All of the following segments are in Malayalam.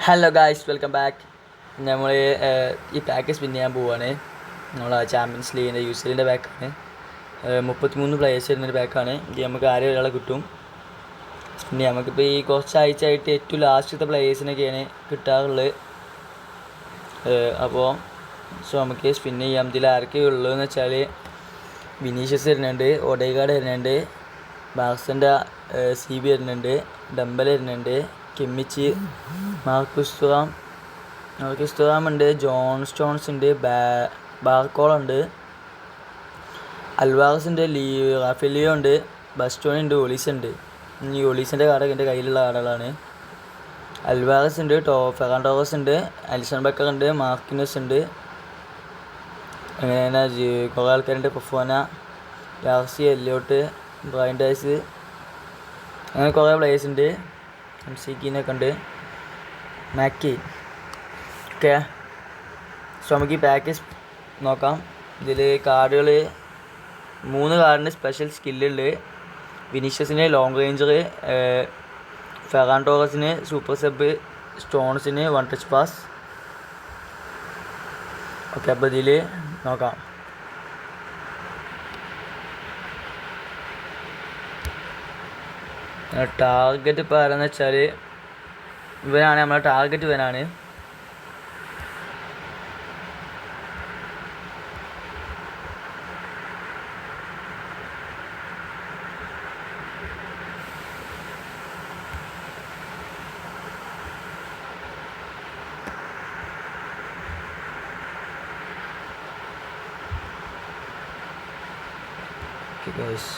Hello guys, welcome back. നമ്മൾ ഈ പാക്ക് സ്പിൻ ചെയ്യാൻ പോവുകയാണ്. നമ്മൾ ചാമ്പ്യൻസ് ലീഗിൻ്റെ യൂസിലിൻ്റെ പാക്കാണ്. 33 പ്ലേയേഴ്സ് വരുന്നൊരു പാക്കാണ്. ഇത് നമുക്ക് ആരും ഒരാളെ കിട്ടും. പിന്നെ നമുക്കിപ്പോൾ ഈ കുറച്ചാഴ്ചയായിട്ട് ഏറ്റവും ലാസ്റ്റത്തെ പ്ലേയേഴ്സിനൊക്കെയാണ് കിട്ടാറുള്ളത്. അപ്പോൾ നമുക്ക് സ്പിൻ ചെയ്യാം. ഇതിൽ ആരൊക്കെയാണ് ഉള്ളതെന്ന് വെച്ചാൽ വിനീഷ്യസ് വരുന്നുണ്ട്, ഒഡേഗാർഡ് വരുന്നുണ്ട്, ബാർസൻ്റെ CB വരുന്നുണ്ട്, ഡംബൽ വരുന്നുണ്ട്, കിമ്മിച്ച്, മാർക്കുസ് തുറാം ഉണ്ട്, ജോൺ സ്റ്റോൺസ് ഉണ്ട്, ബാർക്കോളുണ്ട്, അൽവാറസ് ഉണ്ട്, റാഫേലിയോ ഉണ്ട്, ബസ്റ്റോണി ഉണ്ട്, ഒളീസ് ഉണ്ട്. ഈ ഒളീസിൻ്റെ കാർഡൊക്കെ എൻ്റെ കയ്യിലുള്ള കാർഡുകളാണ്. അൽവാറസ് ഉണ്ട്, ഫെറാൻ ടോറസ് ഉണ്ട്, അലിസൺ ബക്കർ ഉണ്ട്, മാർക്കിനസ് ഉണ്ട്, അങ്ങനെ കുറേ ആൾക്കാരുണ്ട്. ഫൊഫോന, ലാർസി, എല്ലിയോട്ട്, ബ്രൈൻ ഡൈസ്, അങ്ങനെ കുറേ പ്ലേയേഴ്സ് ഉണ്ട്. MCKനൊക്കെ ഉണ്ട്, മാക്കി. ഓക്കെ, സോ നമുക്ക് ഈ പാക്കേജ് നോക്കാം. ഇതിൽ കാർഡുകൾ 3 കാർഡിന് സ്പെഷ്യൽ സ്കില്ലുണ്ട്. വിനീഷ്യസിന് ലോങ് റേഞ്ചർ, ഫെറാൻ ടോറസിന് സൂപ്പർ സബ്, സ്റ്റോൺസിന് 1 ടച്ച് പാസ്. ഓക്കെ, അപ്പോൾ ഇതിൽ നോക്കാം. ടാർഗറ്റ് ഇപ്പോൾ ആരാന്ന് വെച്ചാൽ ഇവനാണ് നമ്മളെ ടാർഗറ്റ്. ഇവനാണ് ഗൈസ്.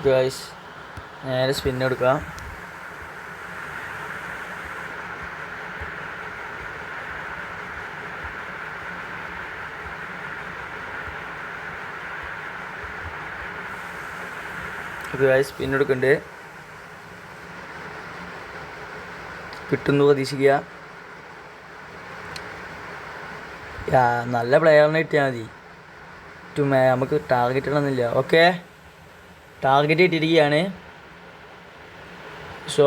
ഗൈസ്, നേരെ സ്പിൻ എടുക്കാം. ഗൈസ്, സ്പിൻ എടുക്കുന്നുണ്ട്. കിട്ടുന്നു പ്രതീക്ഷിക്കുക. നല്ല പ്ലെയറിനെ കിട്ടിയാൽ മതി. നമുക്ക് ടാർഗറ്റ് ഇടണമെന്നില്ല. ഓക്കെ, ടാർഗറ്റ് ഇട്ടിരിക്കുകയാണ്. സോ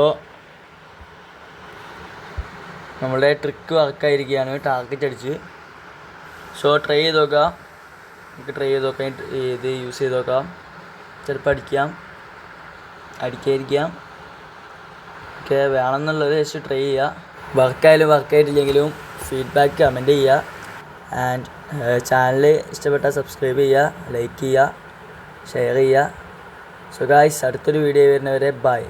നമ്മളുടെ ട്രിക്ക് വർക്കായിരിക്കുകയാണ്. ടാർഗറ്റ് അടിച്ച് ട്രൈ ചെയ്ത് നോക്കാം. നമുക്ക് ട്രൈ ചെയ്ത് നോക്കാം. ഇത് യൂസ് ചെയ്ത് നോക്കാം. ചിലപ്പോൾ അടിക്കാതിരിക്കാം. ഓക്കെ, വേണമെന്നുള്ളത് വെച്ച് ട്രൈ ചെയ്യുക. വർക്കായാലും വർക്കായിട്ടില്ലെങ്കിലും ഫീഡ്ബാക്ക് കമൻറ്റ് ചെയ്യുക. ആൻഡ് ചാനൽ ഇഷ്ടപ്പെട്ടാൽ സബ്സ്ക്രൈബ് ചെയ്യുക, ലൈക്ക് ചെയ്യുക, ഷെയർ ചെയ്യുക. സോ ഗായ്സ്, അടുത്തൊരു വീഡിയോ വരുന്നവരെ ബൈ.